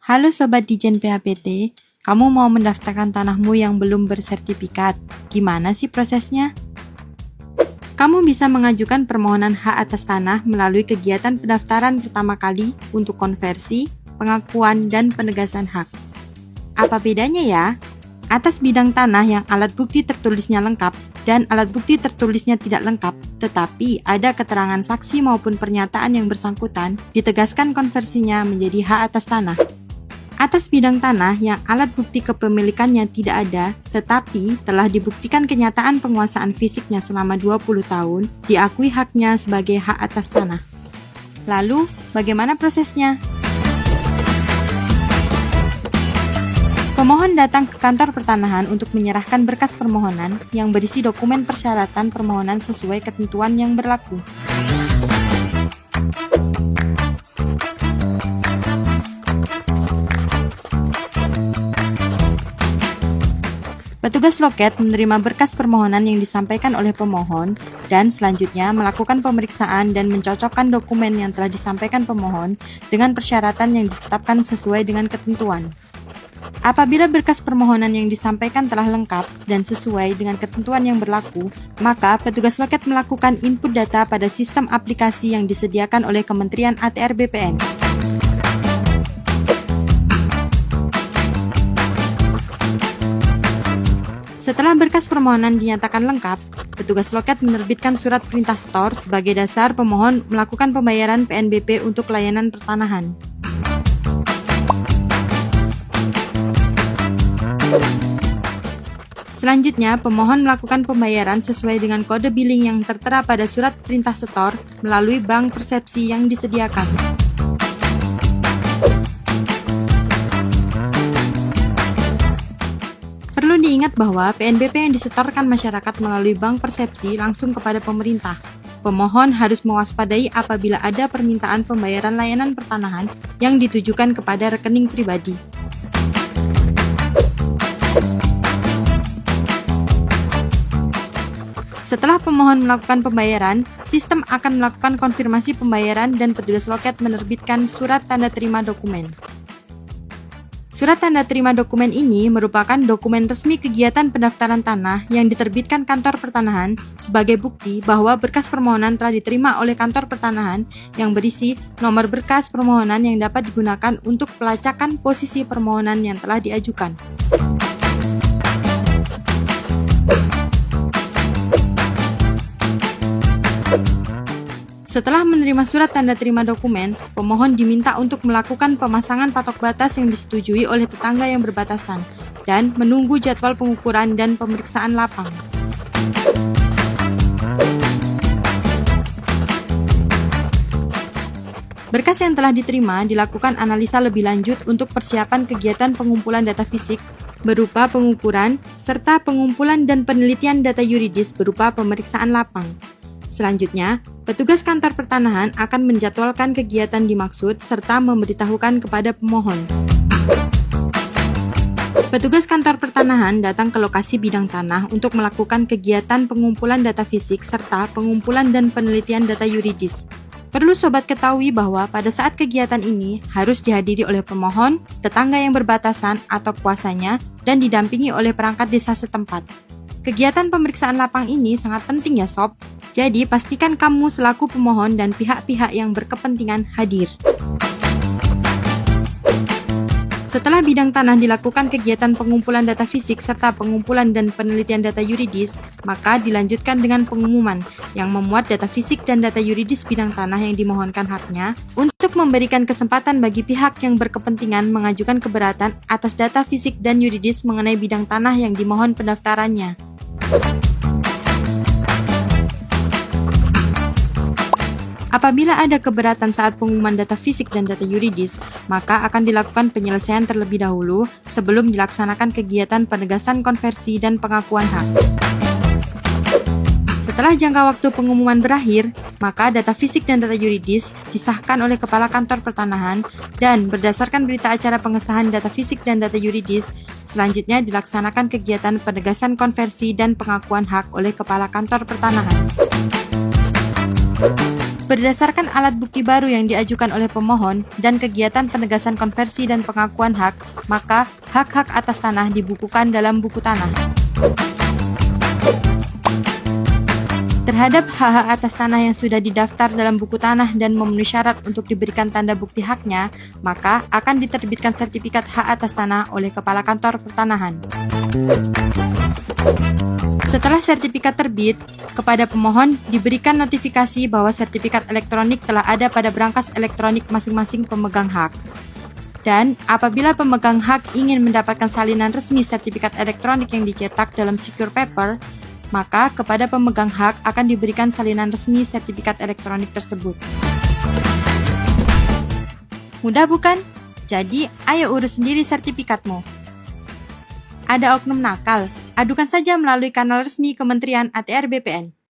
Halo Sobat Dijen PHPT, kamu mau mendaftarkan tanahmu yang belum bersertifikat. Gimana sih prosesnya? Kamu bisa mengajukan permohonan hak atas tanah melalui kegiatan pendaftaran pertama kali untuk konversi, pengakuan, dan penegasan hak. Apa bedanya ya? Atas bidang tanah yang alat bukti tertulisnya lengkap dan alat bukti tertulisnya tidak lengkap, tetapi ada keterangan saksi maupun pernyataan yang bersangkutan, ditegaskan konversinya menjadi hak atas tanah. Atas bidang tanah yang alat bukti kepemilikannya tidak ada, tetapi telah dibuktikan kenyataan penguasaan fisiknya selama 20 tahun, diakui haknya sebagai hak atas tanah. Lalu, bagaimana prosesnya? Pemohon datang ke kantor pertanahan untuk menyerahkan berkas permohonan yang berisi dokumen persyaratan permohonan sesuai ketentuan yang berlaku. Petugas loket menerima berkas permohonan yang disampaikan oleh pemohon dan selanjutnya melakukan pemeriksaan dan mencocokkan dokumen yang telah disampaikan pemohon dengan persyaratan yang ditetapkan sesuai dengan ketentuan. Apabila berkas permohonan yang disampaikan telah lengkap dan sesuai dengan ketentuan yang berlaku, maka petugas loket melakukan input data pada sistem aplikasi yang disediakan oleh Kementerian ATR BPN. Setelah berkas permohonan dinyatakan lengkap, petugas loket menerbitkan surat perintah setor sebagai dasar pemohon melakukan pembayaran PNBP untuk layanan pertanahan. Selanjutnya, pemohon melakukan pembayaran sesuai dengan kode billing yang tertera pada surat perintah setor melalui bank persepsi yang disediakan. Perlu diingat bahwa PNBP yang disetorkan masyarakat melalui bank persepsi langsung kepada pemerintah. Pemohon harus mewaspadai apabila ada permintaan pembayaran layanan pertanahan yang ditujukan kepada rekening pribadi. Setelah pemohon melakukan pembayaran, sistem akan melakukan konfirmasi pembayaran dan petugas loket menerbitkan surat tanda terima dokumen. Surat tanda terima dokumen ini merupakan dokumen resmi kegiatan pendaftaran tanah yang diterbitkan kantor pertanahan sebagai bukti bahwa berkas permohonan telah diterima oleh kantor pertanahan yang berisi nomor berkas permohonan yang dapat digunakan untuk pelacakan posisi permohonan yang telah diajukan. Setelah menerima surat tanda terima dokumen, pemohon diminta untuk melakukan pemasangan patok batas yang disetujui oleh tetangga yang berbatasan dan menunggu jadwal pengukuran dan pemeriksaan lapang. Berkas yang telah diterima dilakukan analisa lebih lanjut untuk persiapan kegiatan pengumpulan data fisik berupa pengukuran serta pengumpulan dan penelitian data yuridis berupa pemeriksaan lapang. Selanjutnya, petugas kantor pertanahan akan menjadwalkan kegiatan dimaksud serta memberitahukan kepada pemohon. Petugas kantor pertanahan datang ke lokasi bidang tanah untuk melakukan kegiatan pengumpulan data fisik serta pengumpulan dan penelitian data yuridis. Perlu sobat ketahui bahwa pada saat kegiatan ini harus dihadiri oleh pemohon, tetangga yang berbatasan atau kuasanya, dan didampingi oleh perangkat desa setempat. Kegiatan pemeriksaan lapang ini sangat penting ya sob. Jadi, pastikan kamu selaku pemohon dan pihak-pihak yang berkepentingan hadir. Setelah bidang tanah dilakukan kegiatan pengumpulan data fisik serta pengumpulan dan penelitian data yuridis, maka dilanjutkan dengan pengumuman yang memuat data fisik dan data yuridis bidang tanah yang dimohonkan haknya untuk memberikan kesempatan bagi pihak yang berkepentingan mengajukan keberatan atas data fisik dan yuridis mengenai bidang tanah yang dimohon pendaftarannya. Apabila ada keberatan saat pengumuman data fisik dan data yuridis, maka akan dilakukan penyelesaian terlebih dahulu sebelum dilaksanakan kegiatan penegasan konversi dan pengakuan hak. Setelah jangka waktu pengumuman berakhir, maka data fisik dan data yuridis disahkan oleh Kepala Kantor Pertanahan dan berdasarkan berita acara pengesahan data fisik dan data yuridis, selanjutnya dilaksanakan kegiatan penegasan konversi dan pengakuan hak oleh Kepala Kantor Pertanahan. Berdasarkan alat bukti baru yang diajukan oleh pemohon dan kegiatan penegasan konversi dan pengakuan hak, maka hak-hak atas tanah dibukukan dalam buku tanah. Terhadap hak-hak atas tanah yang sudah didaftar dalam buku tanah dan memenuhi syarat untuk diberikan tanda bukti haknya, maka akan diterbitkan sertifikat hak atas tanah oleh Kepala Kantor Pertanahan. Setelah sertifikat terbit, kepada pemohon diberikan notifikasi bahwa sertifikat elektronik telah ada pada berangkas elektronik masing-masing pemegang hak. Dan apabila pemegang hak ingin mendapatkan salinan resmi sertifikat elektronik yang dicetak dalam secure paper, maka kepada pemegang hak akan diberikan salinan resmi sertifikat elektronik tersebut. Mudah bukan? Jadi, ayo urus sendiri sertifikatmu. Ada oknum nakal? Adukan saja melalui kanal resmi Kementerian ATR BPN.